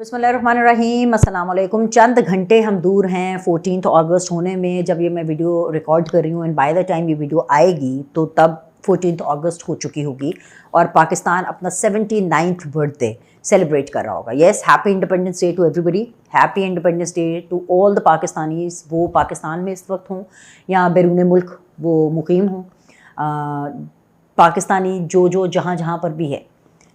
बिस्मिल्लाहिर्रहमानिर्रहीम, अस्सलाम वालेकुम। चंद घंटे हम दूर हैं 14 अगस्त होने में। जब ये मैं वीडियो रिकॉर्ड कर रही हूँ एंड बाय द टाइम ये वीडियो आएगी तो तब 14 अगस्त हो चुकी होगी और पाकिस्तान अपना 79th बर्थडे सेलिब्रेट कर रहा होगा। Yes, happy independence day to everybody, happy independence day to all the Pakistanis, वो पाकिस्तान में इस वक्त हों या बैरून मुल्क वो मुकीम हों। पाकिस्तानी जो जहाँ जहाँ पर भी है,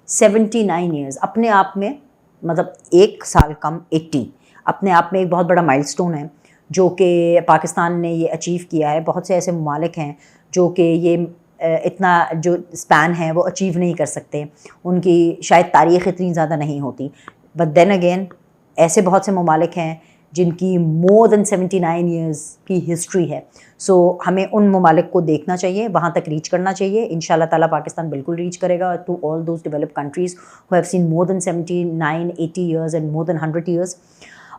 79 ईयर्स अपने आप में, मतलब एक साल कम 80 अपने आप में एक बहुत बड़ा माइलस्टोन है जो कि पाकिस्तान ने ये अचीव किया है। बहुत से ऐसे ममालिक हैं जो कि ये इतना जो स्पैन है वो अचीव नहीं कर सकते, उनकी शायद तारीख़ इतनी ज़्यादा नहीं होती। बट देन अगेन ऐसे बहुत से ममालिक हैं जिनकी मोर दैन 79 ईयर्स की हिस्ट्री है। सो हमें उन ममालिक को देखना चाहिए, वहाँ तक रीच करना चाहिए। इंशाल्लाह ताला पाकिस्तान बिल्कुल रीच करेगा to all those developed countries who have seen more than 79, 80 years and more than 100 years.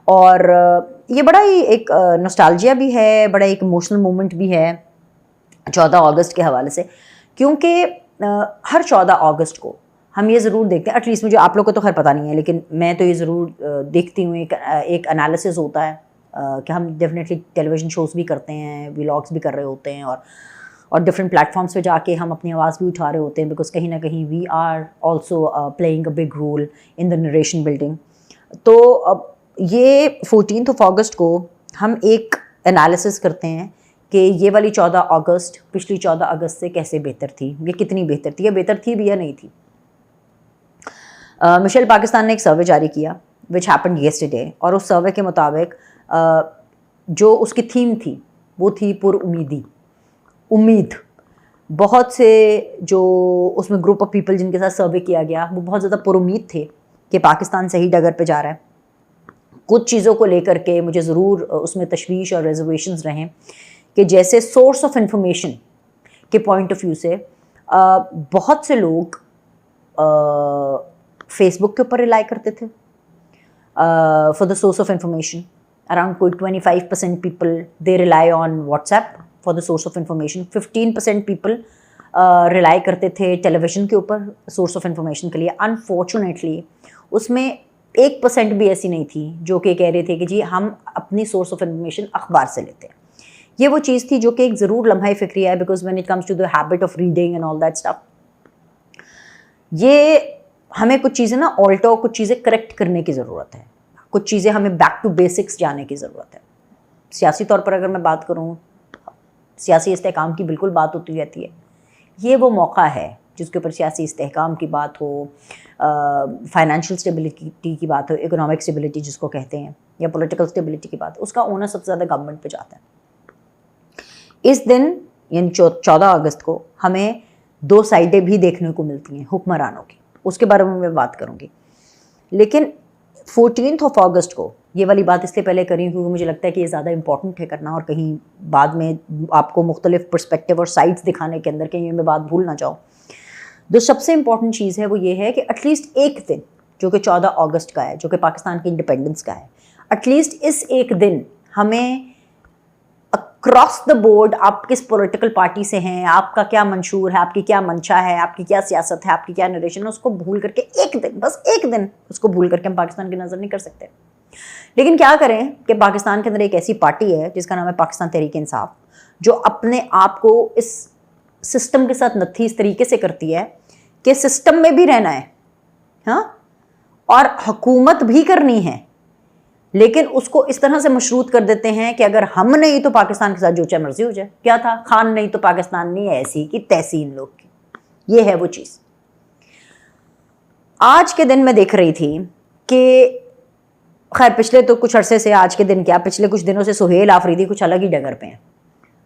और ये बड़ा ही एक नॉस्टैल्जिया भी है, बड़ा एक इमोशनल मोमेंट भी है 14 अगस्त के हवाले से, क्योंकि हर 14 अगस्त को हम ये ज़रूर देखते हैं, एटलीस्ट मुझे, आप लोग को तो खैर पता नहीं है लेकिन मैं तो ये ज़रूर देखती हूँ। एक एनालिसिस होता है कि हम डेफिनेटली टेलीविज़न शोज़ भी करते हैं, व्लॉग्स भी कर रहे होते हैं और डिफरेंट प्लेटफॉर्म्स पे जाके हम अपनी आवाज़ भी उठा रहे होते हैं, बिकॉज कहीं ना कहीं we are also playing a big role in the narration building. तो अब ये 14 अगस्त को हम एक एनालिसिस करते हैं कि ये वाली 14 अगस्त पिछली 14 अगस्त से कैसे बेहतर थी, ये कितनी बेहतर थी, या बेहतर थी भी या नहीं थी। मिशेल पाकिस्तान ने एक सर्वे जारी किया विच हैपेंड येस्टरडे, और उस सर्वे के मुताबिक जो उसकी थीम थी वो थी पुरउम्मीदी, उम्मीद। बहुत से जो उसमें ग्रुप ऑफ पीपल जिनके साथ सर्वे किया गया वो बहुत ज़्यादा पुरउम्मीद थे कि पाकिस्तान सही डगर पे जा रहा है। कुछ चीज़ों को लेकर के मुझे ज़रूर उसमें तशवीश और रिजर्वेशंस रहें कि जैसे सोर्स ऑफ इंफॉर्मेशन के पॉइंट ऑफ व्यू से बहुत से लोग फेसबुक के ऊपर रिलाई करते थे for the source of information. Around कोई 25% people they rely on WhatsApp for the source of information. 15% people rely करते थे टेलीविज़न के ऊपर सोर्स ऑफ इंफॉर्मेशन के लिए। अनफॉर्चुनेटली उसमें 1% भी ऐसी नहीं थी जो कि कह रहे थे कि जी हम अपनी सोर्स ऑफ इंफॉर्मेशन अखबार से लेते हैं। ये वो चीज़ थी जो कि एक ज़रूर लम्हा फ़िक्रिया है, because when it comes to the habit of reading and all that stuff, ये हमें कुछ चीज़ें ना ऑल्टर, कुछ चीज़ें करेक्ट करने की ज़रूरत है, कुछ चीज़ें हमें बैक टू बेसिक्स जाने की ज़रूरत है। सियासी तौर पर अगर मैं बात करूँ, सियासी इस्तेहकाम की बिल्कुल बात होती रहती है। ये वो मौका है जिसके ऊपर सियासी इस्तेहकाम की बात हो, फाइनेंशियल स्टेबिलिटी की बात हो, इकोनॉमिक स्टेबिलिटी जिसको कहते हैं, या पॉलिटिकल स्टेबिलिटी की बात, उसका ओनर सबसे ज़्यादा गवर्नमेंट पे जाता है। इस दिन यानी 14 अगस्त को हमें दो साइडें भी देखने को मिलती हैं हुक्मरानों की, उसके बारे में मैं बात करूँगी। लेकिन 14 अगस्त को ये वाली बात इसलिए पहले करी क्योंकि मुझे लगता है कि ये ज़्यादा इंपॉर्टेंट है करना, और कहीं बाद में आपको मुख्तलिफ पर्सपेक्टिव और साइड्स दिखाने के अंदर कहीं मैं बात भूल ना जाऊँ। जो सबसे इम्पॉर्टेंट चीज़ है वो ये है कि एटलीस्ट एक दिन जो कि 14 अगस्त का है, जो कि पाकिस्तान की इंडिपेंडेंस का है, एटलीस्ट इस एक दिन हमें अक्रॉस द बोर्ड, आप किस पॉलिटिकल पार्टी से हैं, आपका क्या मंशूर है, आपकी क्या मंशा है, आपकी क्या सियासत है, आपकी क्या नरेशन है, उसको भूल करके एक दिन, बस एक दिन उसको भूल करके हम पाकिस्तान की नज़र नहीं कर सकते। लेकिन क्या करें कि पाकिस्तान के अंदर एक ऐसी पार्टी है जिसका नाम है पाकिस्तान तहरीक इंसाफ, जो अपने आप को इस सिस्टम के साथ नत्थी इस तरीके से करती है कि सिस्टम में भी रहना है, हाँ, और हुकूमत भी करनी है, लेकिन उसको इस तरह से मशरूत कर देते हैं कि अगर हम नहीं तो पाकिस्तान के साथ जो चाहे मर्जी हो जाए। क्या था, खान नहीं तो पाकिस्तान नहीं, ऐसी की तैसी इन लोग की। ये है वो चीज़। आज के दिन मैं देख रही थी कि खैर पिछले तो कुछ अरसे से, आज के दिन क्या, पिछले कुछ दिनों से सुहेल आफरीदी कुछ अलग ही डगर पे हैं।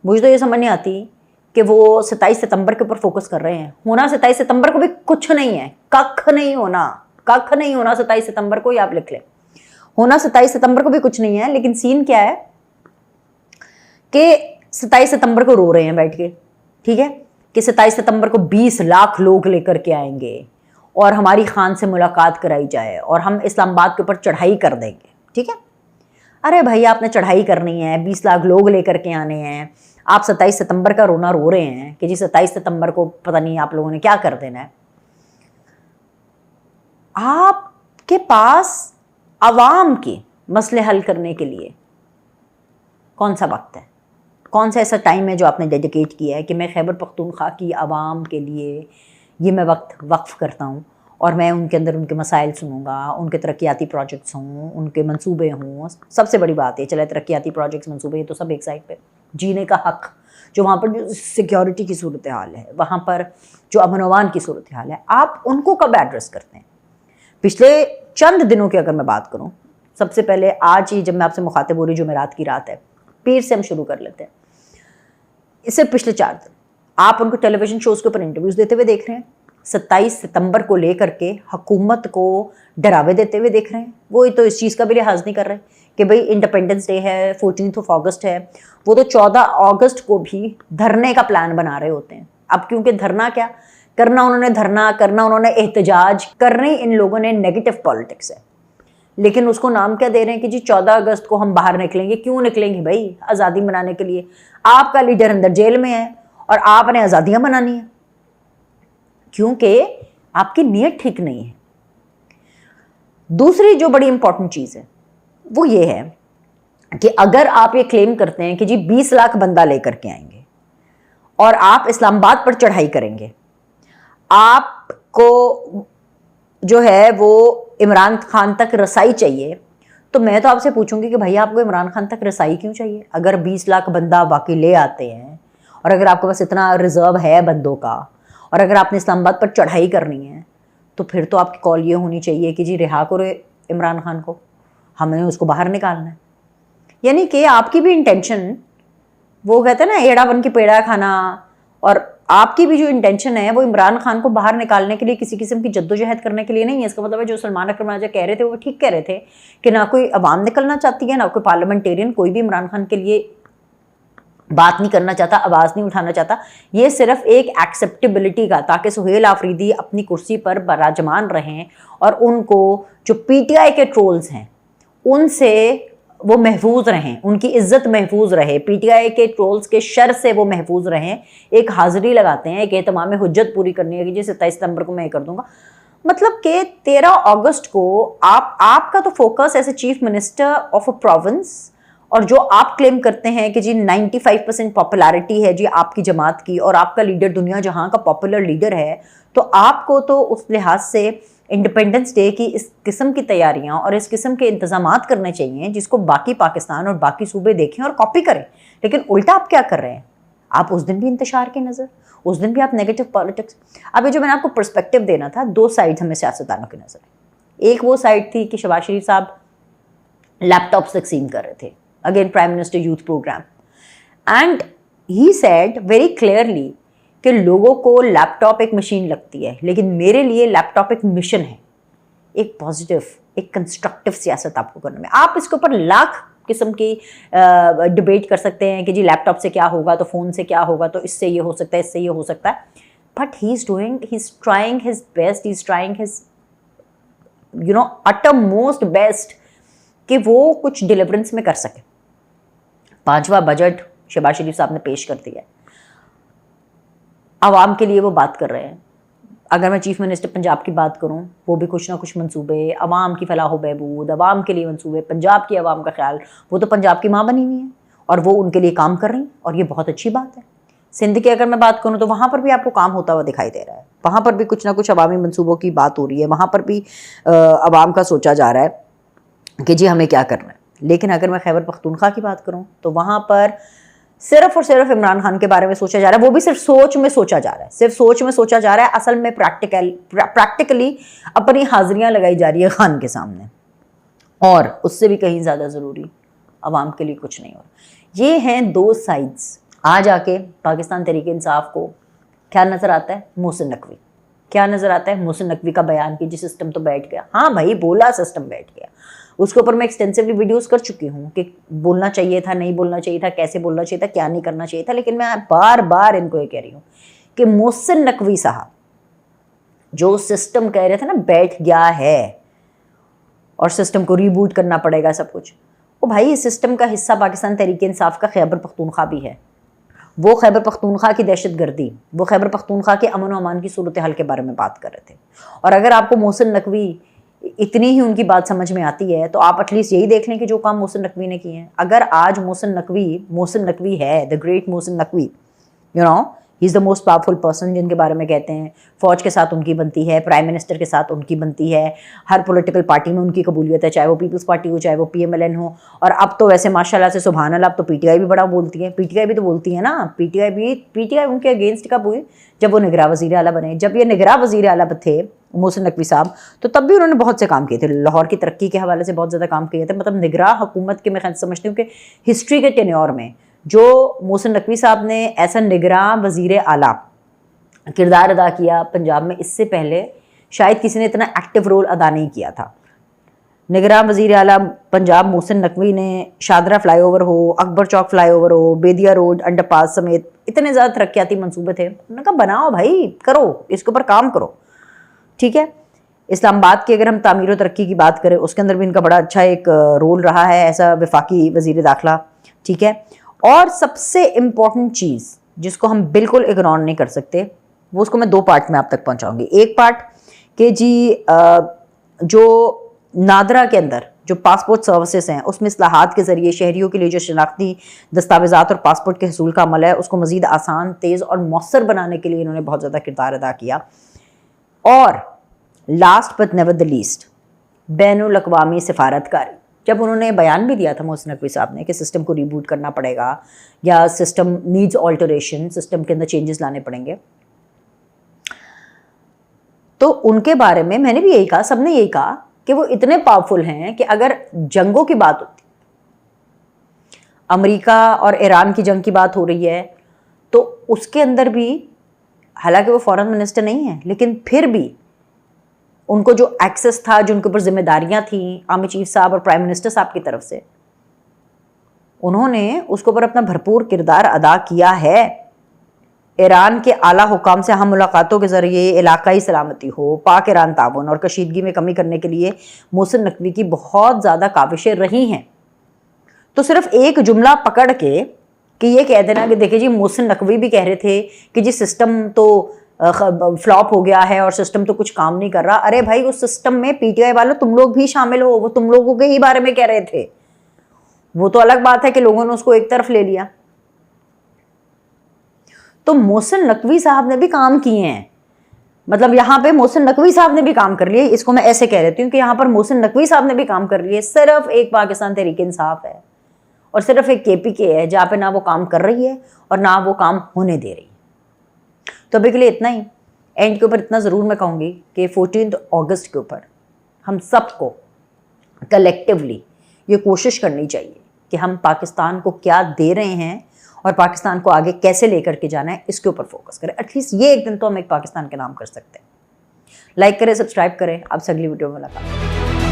मुझे तो ये समझ नहीं आती कि वो 27 सितंबर के ऊपर फोकस कर रहे हैं। होना 27 सितंबर को भी कुछ नहीं है, कख नहीं होना, कख नहीं होना 27 सितंबर को, आप लिख लें। होना 27 सितंबर को भी कुछ नहीं है, लेकिन सीन क्या है कि 27 सितंबर को रो रहे हैं बैठ के, ठीक है, कि 27 सितंबर को 20 लाख लोग लेकर के आएंगे और हमारी खान से मुलाकात कराई जाए और हम इस्लामाबाद के ऊपर चढ़ाई कर देंगे, ठीक है। अरे भाई, आपने चढ़ाई करनी है, 20 लाख लोग लेकर के आने हैं, आप 27 सितंबर का रोना रो रहे हैं कि जी 27 सितंबर को पता नहीं आप लोगों ने क्या कर देना है। आपके पास आवाम के मसले हल करने के लिए कौन सा वक्त है, कौन सा ऐसा टाइम है जो आपने डेडिकेट किया है कि मैं खैबर पख्तूनख्वा की आवाम के लिए ये मैं वक्त वक्फ़ करता हूँ और मैं उनके अंदर उनके मसाइल सुनूंगा, उनके तरक्याती प्रोजेक्ट्स हों, उनके मंसूबे हों। सबसे बड़ी बात है, चले तरक्याती प्रोजेक्ट्स मंसूबे तो सब एक साइड पे, जीने का हक़, जो वहाँ पर जो सिक्योरिटी की सूरत हाल है, वहाँ पर जो अमन अमान की सूरत हाल है, आप उनको कब एड्रेस करते हैं? पिछले चंद दिनों की अगर मैं बात करूँ, सबसे पहले आज ही जब मैं आपसे मुखातिब हो रही, जुमेरात की रात है, पीर से हम शुरू कर लेते हैं। इससे पिछले 4 दिन आप उनको टेलीविज़न शोज़ के ऊपर इंटरव्यूज़ देते हुए देख रहे हैं, 27 सितंबर को लेकर के हुकूमत को डरावे देते हुए देख रहे हैं। वो तो इस चीज़ का भी लिहाज नहीं कर रहे कि भाई इंडिपेंडेंस डे है, 14 अगस्त है, वो तो 14 अगस्त को भी धरने का प्लान बना रहे होते हैं। अब क्योंकि धरना क्या करना, उन्होंने धरना करना, उन्होंने एहतजाज करने, इन लोगों ने नेगेटिव पॉलिटिक्स है, लेकिन उसको नाम क्या दे रहे हैं कि जी 14 अगस्त को हम बाहर निकलेंगे। क्यों निकलेंगे भाई? आज़ादी मनाने के लिए। आपका लीडर अंदर जेल में है और आपने आज़ादियाँ मनानी है, क्योंकि आपकी नीयत ठीक नहीं है। दूसरी जो बड़ी इंपॉर्टेंट चीज़ है वो ये है कि अगर आप ये क्लेम करते हैं कि जी 20 लाख बंदा लेकर के आएंगे और आप इस्लामाबाद पर चढ़ाई करेंगे, आपको जो है वो इमरान खान तक रसाई चाहिए, तो मैं तो आपसे पूछूंगी कि भैया आपको इमरान खान तक रसाई क्यों चाहिए? अगर 20 लाख बंदा बाकी ले आते हैं और अगर आपके पास इतना रिजर्व है बंदों का और अगर आपने इस्लामाबाद पर चढ़ाई करनी है, तो फिर तो आपकी कॉल ये होनी चाहिए कि जी रिहा करो इमरान खान को, हमें उसको बाहर निकालना है। यानी कि आपकी भी इंटेंशन, वो कहते हैं ना एड़ा बन के पेड़ा खाना, और आपकी भी जो इंटेंशन है वो इमरान खान को बाहर निकालने के लिए किसी किस्म की जद्दोजहद करने के लिए नहीं है। इसका मतलब है जो सलमान अकरम राजा कह रहे थे वो ठीक कह रहे थे कि ना कोई अवाम निकलना चाहती है, ना कोई पार्लियामेंटेरियन, कोई भी इमरान खान के लिए बात नहीं करना चाहता, आवाज़ नहीं उठाना चाहता। ये सिर्फ एक एक्सेप्टेबिलिटी का, ताकि सुहेल आफरीदी अपनी कुर्सी पर बराजमान रहें और उनको जो पीटीआई के ट्रोल्स हैं उनसे वो महफूज रहें, उनकी इज्जत महफूज रहे, पीटीआई के ट्रोल्स के शर से वो महफूज रहें। एक हाजिरी लगाते हैं, एक एहतमाम हुज्जत पूरी करनी है कि जी 27 सितंबर को मैं ये कर दूंगा। मतलब कि 13 अगस्त को आपका तो focus as a chief minister of a province, और जो आप क्लेम करते हैं कि जी 95% पॉपुलैरिटी है जी आपकी जमात की और आपका लीडर दुनिया जहां का पॉपुलर लीडर है, तो आपको तो उस लिहाज से इंडिपेंडेंस डे की इस किस्म की तैयारियां और इस किस्म के इंतजामात करने चाहिए जिसको बाकी पाकिस्तान और बाकी सूबे देखें और कॉपी करें। लेकिन उल्टा आप क्या कर रहे हैं? आप उस दिन भी इंतशार की नज़र, उस दिन भी आप नेगेटिव पॉलिटिक्स। अब ये जो मैंने आपको पर्सपेक्टिव देना था, 2 साइड हमें सियासतदानों की नज़र है। एक वो साइड थी कि शहबाज शरीफ साहब लैपटॉप तकसीम कर रहे थे, again prime minister youth program, and he said very clearly कि लोगों को लैपटॉप एक मशीन लगती है, लेकिन मेरे लिए लैपटॉप एक मिशन है, एक पॉजिटिव, एक कंस्ट्रक्टिव सियासत आपको करने में। आप इसके ऊपर लाख किस्म की डिबेट कर सकते हैं कि जी लैपटॉप से क्या होगा, तो फ़ोन से क्या होगा, तो इससे ये हो सकता है, इससे ये हो सकता है, but he is trying his best, he is trying his utter most best कि वो कुछ डिलीवरेंस में कर सके। 5वां बजट शहबाज शरीफ साहब ने पेश कर दिया, आवाम के लिए वो बात कर रहे हैं। अगर मैं चीफ मिनिस्टर पंजाब की बात करूं, वो भी कुछ ना कुछ मंसूबे, आवाम की फलाह बहबूद, आवाम के लिए मंसूबे, पंजाब की आवाम का ख्याल, वो तो पंजाब की माँ बनी हुई है और वो उनके लिए काम कर रही हैं और ये बहुत अच्छी बात है। सिंध की अगर मैं बात करूँ तो वहाँ पर भी आपको काम होता हुआ दिखाई दे रहा है, वहाँ पर भी कुछ ना कुछ अवामी मंसूबों की बात हो रही है, वहाँ पर भी आवाम का सोचा जा रहा है कि जी हमें क्या करना है। लेकिन अगर मैं खैबर पख्तूनख्वा की बात करूँ तो वहाँ पर सिर्फ और सिर्फ इमरान खान के बारे में सोचा जा रहा है, वो भी सिर्फ सोच में सोचा जा रहा है, सिर्फ सोच में सोचा जा रहा है। असल में प्रैक्टिकली अपनी हाजिरियाँ लगाई जा रही है खान के सामने, और उससे भी कहीं ज़्यादा ज़रूरी अवाम के लिए कुछ नहीं हो रहा। ये हैं 2 साइड्स। आज आके पाकिस्तान तहरीक इंसाफ को क्या नज़र आता है? मोहसिन नकवी। क्या नज़र आता है? मोहसिन नकवी का बयान कि जी सिस्टम तो बैठ गया। हाँ भाई, बोला सिस्टम बैठ गया, उसके ऊपर मैं एक्सटेंसिवली वीडियोस कर चुकी हूँ कि बोलना चाहिए था, नहीं बोलना चाहिए था, कैसे बोलना चाहिए था, क्या नहीं करना चाहिए था। लेकिन मैं बार बार इनको ये कह रही हूँ कि मोहसिन नकवी साहब जो सिस्टम कह रहे थे ना बैठ गया है और सिस्टम को रीबूट करना पड़ेगा सब कुछ, वो भाई इस सिस्टम का हिस्सा पाकिस्तान तहरीक इंसाफ का खैबर पख्तूनख्वा भी है। वो खैबर पख्तूनख्वा की दहशतगर्दी, वो खैबर पख्तूनख्वा के अमन व अमान की सूरत हाल के बारे में बात कर रहे थे। और अगर आपको मोहसिन नकवी इतनी ही उनकी बात समझ में आती है, तो आप एटलीस्ट यही देख लें कि जो काम मोहसिन नकवी ने किए हैं। अगर आज मोहसिन नकवी है, the great Mohsin Naqvi, you know, he is the most powerful person, जिनके बारे में कहते हैं फ़ौज के साथ उनकी बनती है, प्राइम मिनिस्टर के साथ उनकी बनती है, हर पॉलिटिकल पार्टी में उनकी कबूलियत है, चाहे वो पीपल्स पार्टी हो, चाहे वो PMLN हो। और अब तो वैसे माशाल्लाह से सुभान अल्लाह, अब तो PTI भी बड़ा बोलती है, PTI भी तो बोलती है ना, PTI उनके अगेंस्ट कब हुई? जब वो निगरान वज़ीर आला बने। जब ये निगरान वज़ीर आला थे मोहसिन नकवी साहब, तो तब भी उन्होंने बहुत से काम किए थे, लाहौर की तरक्की के हवाले से बहुत ज़्यादा काम किए थे। मतलब निगरान हुकूमत के मैं समझती हूँ कि हिस्ट्री के टेन्योर में जो मोहसिन नकवी साहब ने ऐसा निगरान वज़ीर आला किरदार अदा किया पंजाब में, इससे पहले शायद किसी ने इतना एक्टिव रोल अदा नहीं किया था। निगरान वज़ीर आला पंजाब मोहसिन नकवी ने शादरा फ्लाईओवर हो, अकबर चौक फ्लाईओवर हो, बेदिया रोड अंडरपास समेत इतने ज़्यादा तरक्याती मंसूबे थे। उन्होंने कहा बनाओ भाई, करो, इसके ऊपर काम करो, ठीक है। इस्लामाबाद की अगर हम तामीर और तरक्की की बात करें, उसके अंदर भी इनका बड़ा अच्छा एक रोल रहा है एज अ वफाकी वज़ीर दाखिला, ठीक है। और सबसे इम्पॉर्टेंट चीज़ जिसको हम बिल्कुल इग्नोर नहीं कर सकते, वो उसको मैं 2 पार्ट में आप तक पहुंचाऊंगी। एक पार्ट कि जी जो नादरा के अंदर जो पासपोर्ट सर्विसेज हैं, उसमें इस्लाहात के ज़रिए शहरियों के लिए जो शनाख्ती दस्तावेज़ात और पासपोर्ट के हसूल का अमल है, उसको मज़ीद आसान, तेज़ और मौसर बनाने के लिए इन्होंने बहुत ज़्यादा किरदार अदा किया। और last but never the least, बैनुल अक़वामी सिफारतकारी। जब उन्होंने बयान भी दिया था मोहसिन नकवी साहब ने कि सिस्टम को रिबूट करना पड़ेगा या सिस्टम नीड्स ऑल्टरेशन, सिस्टम के अंदर चेंजेस लाने पड़ेंगे, तो उनके बारे में मैंने भी यही कहा, सबने यही कहा कि वो इतने पावरफुल हैं कि अगर जंगों की बात होती, अमेरिका और ईरान की जंग की बात हो रही है, तो उसके अंदर भी, हालांकि वो फॉरेन मिनिस्टर नहीं है, लेकिन फिर भी उनको जो एक्सेस था, जो उनके ऊपर जिम्मेदारियां थी आर्मी चीफ साहब और प्राइम मिनिस्टर साहब की तरफ से, उन्होंने उसके ऊपर अपना भरपूर किरदार अदा किया है। ईरान के आला हुकाम से हम मुलाकातों के ज़रिए इलाकाई सलामती हो, पाक ईरान ताउन और कशीदगी में कमी करने के लिए मोहसिन नकवी की बहुत ज़्यादा काविशें रही हैं। तो सिर्फ एक जुमला पकड़ के कि ये कह देना कि देखिए जी मोहसिन नकवी भी कह रहे थे कि जी सिस्टम तो फ्लॉप हो गया है और सिस्टम तो कुछ काम नहीं कर रहा। अरे भाई, उस सिस्टम में PTI वालों तुम लोग भी शामिल हो, वो तुम लोगों के ही बारे में कह रहे थे। वो तो अलग बात है कि लोगों ने उसको एक तरफ ले लिया। तो मोहसिन नकवी साहब ने भी काम किए हैं, मतलब यहाँ पे मोहसिन नकवी साहब ने भी काम कर लिए। इसको मैं ऐसे कह रहती हूँ कि यहाँ पर मोहसिन नकवी साहब ने भी काम कर लिए। सिर्फ एक पाकिस्तान तहरीक इंसाफ है और सिर्फ एक KPK है जहाँ पे ना वो काम कर रही है और ना वो काम होने दे रही है। तो अभी के लिए इतना ही। एंड के ऊपर इतना ज़रूर मैं कहूँगी कि 14 अगस्त के ऊपर हम सबको कलेक्टिवली ये कोशिश करनी चाहिए कि हम पाकिस्तान को क्या दे रहे हैं और पाकिस्तान को आगे कैसे लेकर के जाना है, इसके ऊपर फोकस करें। एटलीस्ट ये एक दिन तो हम एक पाकिस्तान के नाम कर सकते हैं। लाइक करें, सब्सक्राइब करें। अब से अगली वीडियो में मुलाकात।